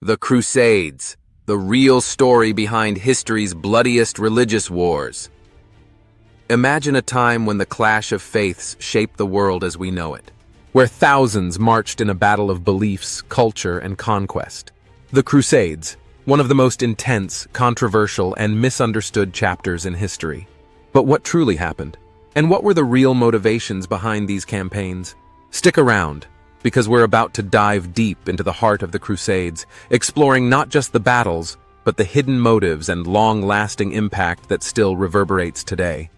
The Crusades, the real story behind history's bloodiest religious wars. Imagine a time when the clash of faiths shaped the world as we know it, where thousands marched in a battle of beliefs, culture, and conquest. The Crusades, one of the most intense, controversial, and misunderstood chapters in history. But what truly happened? And what were the real motivations behind these campaigns? Stick around, because we're about to dive deep into the heart of the Crusades, exploring not just the battles, but the hidden motives and long-lasting impact that still reverberates today.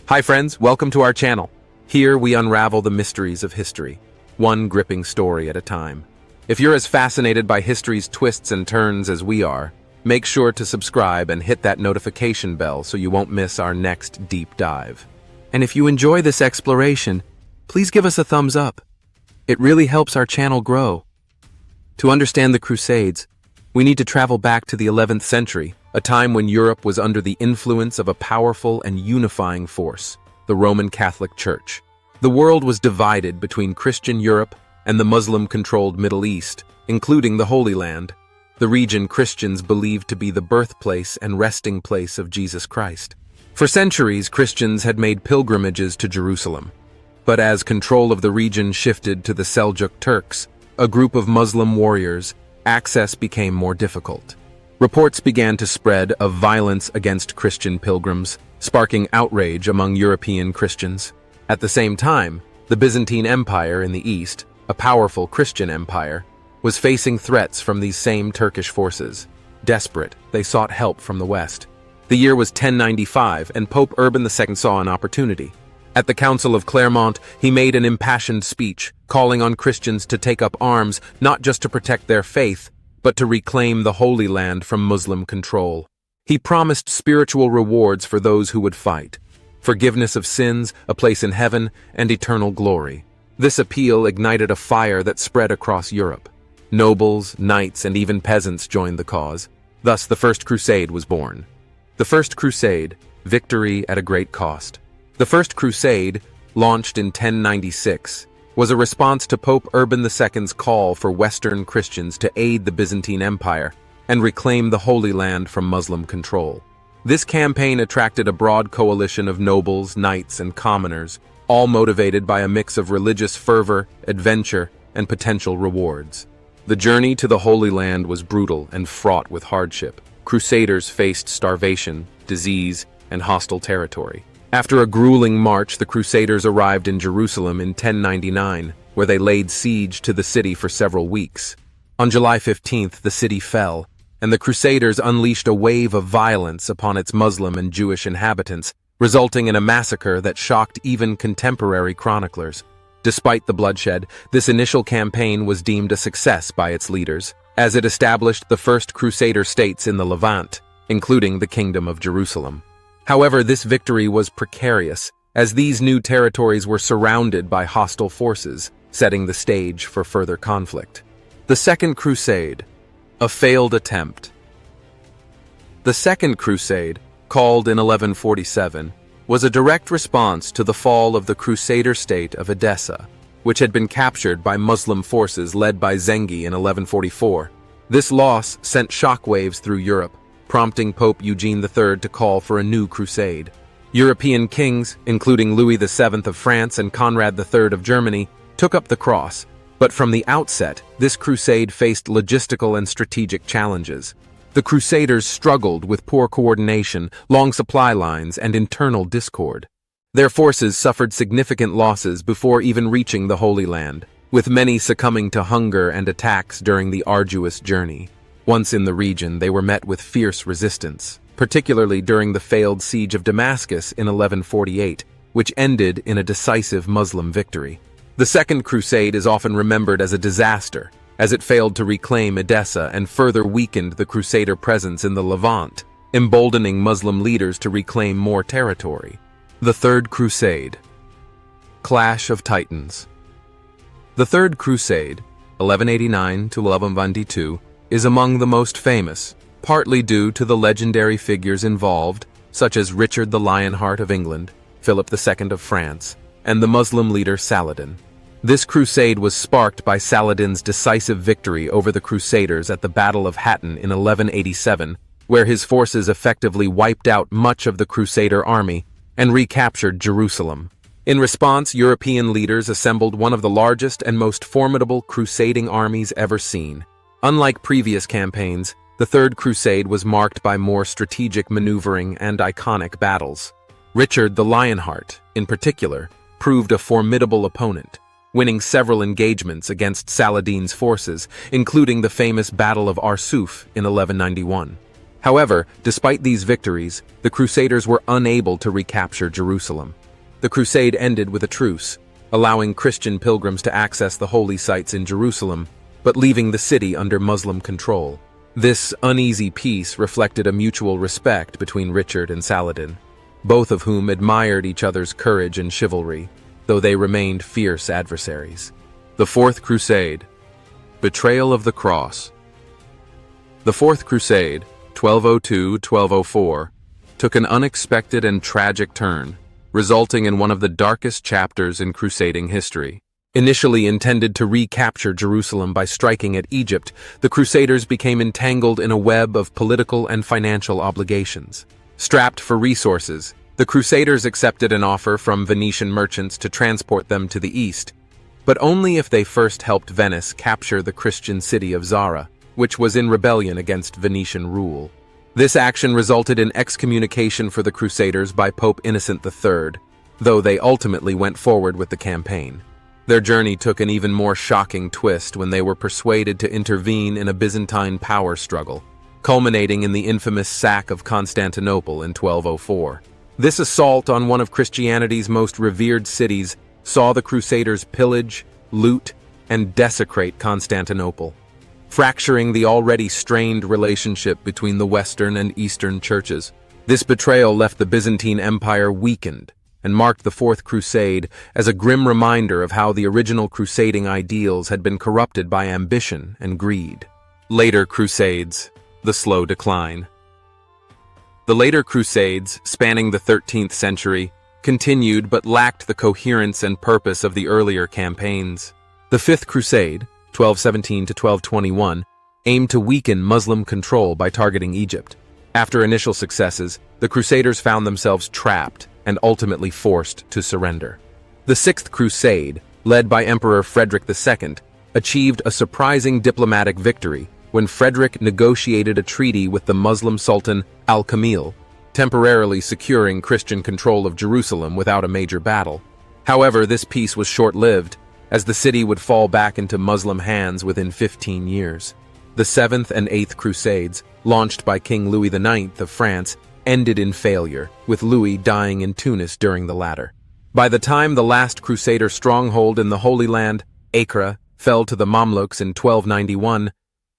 Hi friends, welcome to our channel. Here we unravel the mysteries of history, one gripping story at a time. If you're as fascinated by history's twists and turns as we are, make sure to subscribe and hit that notification bell so you won't miss our next deep dive. And if you enjoy this exploration, please give us a thumbs up. It really helps our channel grow. To understand the Crusades, we need to travel back to the 11th century, a time when Europe was under the influence of a powerful and unifying force, the Roman Catholic Church. The world was divided between Christian Europe and the Muslim-controlled Middle East, including the Holy Land, the region Christians believed to be the birthplace and resting place of Jesus Christ. For centuries, Christians had made pilgrimages to Jerusalem. But as control of the region shifted to the Seljuk Turks, a group of Muslim warriors, access became more difficult. Reports began to spread of violence against Christian pilgrims, sparking outrage among European Christians. At the same time, the Byzantine Empire in the east, a powerful Christian empire, was facing threats from these same Turkish forces. Desperate, they sought help from the west. The year was 1095, and Pope Urban II saw an opportunity. At the Council of Clermont, he made an impassioned speech, calling on Christians to take up arms not just to protect their faith, but to reclaim the Holy Land from Muslim control. He promised spiritual rewards for those who would fight, forgiveness of sins, a place in heaven, and eternal glory. This appeal ignited a fire that spread across Europe. Nobles, knights, and even peasants joined the cause. Thus, the First Crusade was born. The First Crusade, victory at a great cost. The First Crusade, launched in 1096, was a response to Pope Urban II's call for Western Christians to aid the Byzantine Empire and reclaim the Holy Land from Muslim control. This campaign attracted a broad coalition of nobles, knights, and commoners, all motivated by a mix of religious fervor, adventure, and potential rewards. The journey to the Holy Land was brutal and fraught with hardship. Crusaders faced starvation, disease, and hostile territory. After a grueling march, the Crusaders arrived in Jerusalem in 1099, where they laid siege to the city for several weeks. On July 15th, the city fell, and the Crusaders unleashed a wave of violence upon its Muslim and Jewish inhabitants, resulting in a massacre that shocked even contemporary chroniclers. Despite the bloodshed, this initial campaign was deemed a success by its leaders, as it established the first Crusader states in the Levant, including the Kingdom of Jerusalem. However, this victory was precarious, as these new territories were surrounded by hostile forces, setting the stage for further conflict. The Second Crusade, a failed attempt. The Second Crusade, called in 1147, was a direct response to the fall of the Crusader state of Edessa, which had been captured by Muslim forces led by Zengi in 1144. This loss sent shockwaves through Europe, prompting Pope Eugene III to call for a new crusade. European kings, including Louis VII of France and Conrad III of Germany, took up the cross, but from the outset, this crusade faced logistical and strategic challenges. The Crusaders struggled with poor coordination, long supply lines, and internal discord. Their forces suffered significant losses before even reaching the Holy Land, with many succumbing to hunger and attacks during the arduous journey. Once in the region, they were met with fierce resistance, particularly during the failed siege of Damascus in 1148, which ended in a decisive Muslim victory. The Second Crusade is often remembered as a disaster, as it failed to reclaim Edessa and further weakened the Crusader presence in the Levant, emboldening Muslim leaders to reclaim more territory. The Third Crusade. Clash of Titans. The Third Crusade, 1189 to 1192, is among the most famous, partly due to the legendary figures involved, such as Richard the Lionheart of England, Philip II of France, and the Muslim leader Saladin. This crusade was sparked by Saladin's decisive victory over the Crusaders at the Battle of Hattin in 1187, where his forces effectively wiped out much of the Crusader army and recaptured Jerusalem. In response, European leaders assembled one of the largest and most formidable crusading armies ever seen. Unlike previous campaigns, the Third Crusade was marked by more strategic maneuvering and iconic battles. Richard the Lionheart, in particular, proved a formidable opponent, winning several engagements against Saladin's forces, including the famous Battle of Arsuf in 1191. However, despite these victories, the Crusaders were unable to recapture Jerusalem. The crusade ended with a truce, allowing Christian pilgrims to access the holy sites in Jerusalem, but leaving the city under Muslim control. This uneasy peace reflected a mutual respect between Richard and Saladin, both of whom admired each other's courage and chivalry, though they remained fierce adversaries. The Fourth Crusade. Betrayal of the Cross. The Fourth Crusade, 1202-1204, took an unexpected and tragic turn, resulting in one of the darkest chapters in crusading history. Initially intended to recapture Jerusalem by striking at Egypt, the Crusaders became entangled in a web of political and financial obligations. Strapped for resources, the Crusaders accepted an offer from Venetian merchants to transport them to the east, but only if they first helped Venice capture the Christian city of Zara, which was in rebellion against Venetian rule. This action resulted in excommunication for the Crusaders by Pope Innocent III, though they ultimately went forward with the campaign. Their journey took an even more shocking twist when they were persuaded to intervene in a Byzantine power struggle, culminating in the infamous sack of Constantinople in 1204. This assault on one of Christianity's most revered cities saw the Crusaders pillage, loot, and desecrate Constantinople, fracturing the already strained relationship between the Western and Eastern churches. This betrayal left the Byzantine Empire weakened and marked the Fourth Crusade as a grim reminder of how the original crusading ideals had been corrupted by ambition and greed. Later Crusades. The slow decline. The later Crusades, spanning the 13th century, continued but lacked the coherence and purpose of the earlier campaigns. The Fifth Crusade, 1217-1221, aimed to weaken Muslim control by targeting Egypt. After initial successes, the Crusaders found themselves trapped and ultimately forced to surrender. The Sixth Crusade, led by Emperor Frederick II, achieved a surprising diplomatic victory when Frederick negotiated a treaty with the Muslim Sultan Al-Kamil, temporarily securing Christian control of Jerusalem without a major battle. However, this peace was short-lived, as the city would fall back into Muslim hands within 15 years. The Seventh and Eighth Crusades, launched by King Louis IX of France, ended in failure, with Louis dying in Tunis during the latter. By the time the last Crusader stronghold in the Holy Land, Acre, fell to the Mamluks in 1291,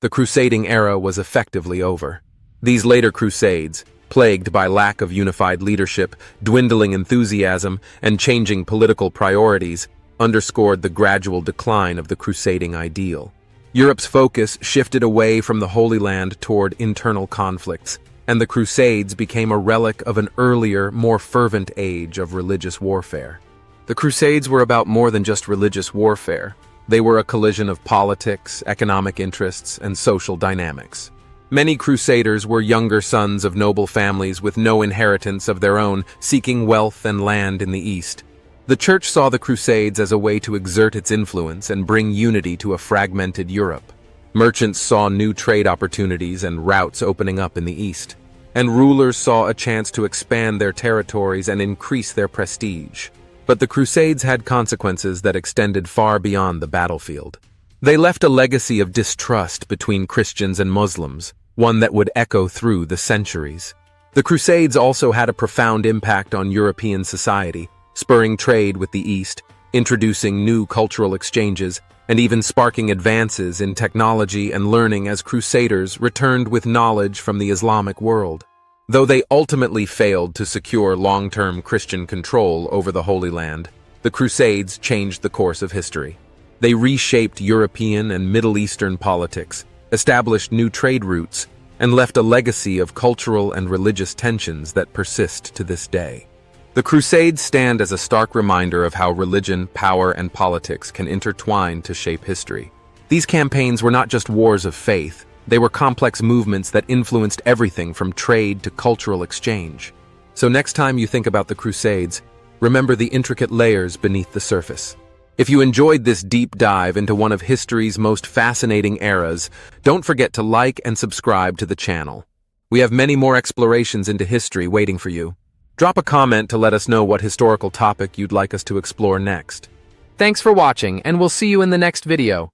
the crusading era was effectively over. These later crusades, plagued by lack of unified leadership, dwindling enthusiasm, and changing political priorities, underscored the gradual decline of the crusading ideal. Europe's focus shifted away from the Holy Land toward internal conflicts, and the Crusades became a relic of an earlier, more fervent age of religious warfare. The Crusades were about more than just religious warfare. They were a collision of politics, economic interests, and social dynamics. Many Crusaders were younger sons of noble families with no inheritance of their own, seeking wealth and land in the East. The Church saw the Crusades as a way to exert its influence and bring unity to a fragmented Europe. Merchants saw new trade opportunities and routes opening up in the East, and rulers saw a chance to expand their territories and increase their prestige. But the Crusades had consequences that extended far beyond the battlefield. They left a legacy of distrust between Christians and Muslims, one that would echo through the centuries. The Crusades also had a profound impact on European society, spurring trade with the East, introducing new cultural exchanges, and even sparking advances in technology and learning as Crusaders returned with knowledge from the Islamic world. Though they ultimately failed to secure long-term Christian control over the Holy Land, the Crusades changed the course of history. They reshaped European and Middle Eastern politics, established new trade routes, and left a legacy of cultural and religious tensions that persist to this day. The Crusades stand as a stark reminder of how religion, power, and politics can intertwine to shape history. These campaigns were not just wars of faith, they were complex movements that influenced everything from trade to cultural exchange. So next time you think about the Crusades, remember the intricate layers beneath the surface. If you enjoyed this deep dive into one of history's most fascinating eras, don't forget to like and subscribe to the channel. We have many more explorations into history waiting for you. Drop a comment to let us know what historical topic you'd like us to explore next. Thanks for watching, and we'll see you in the next video.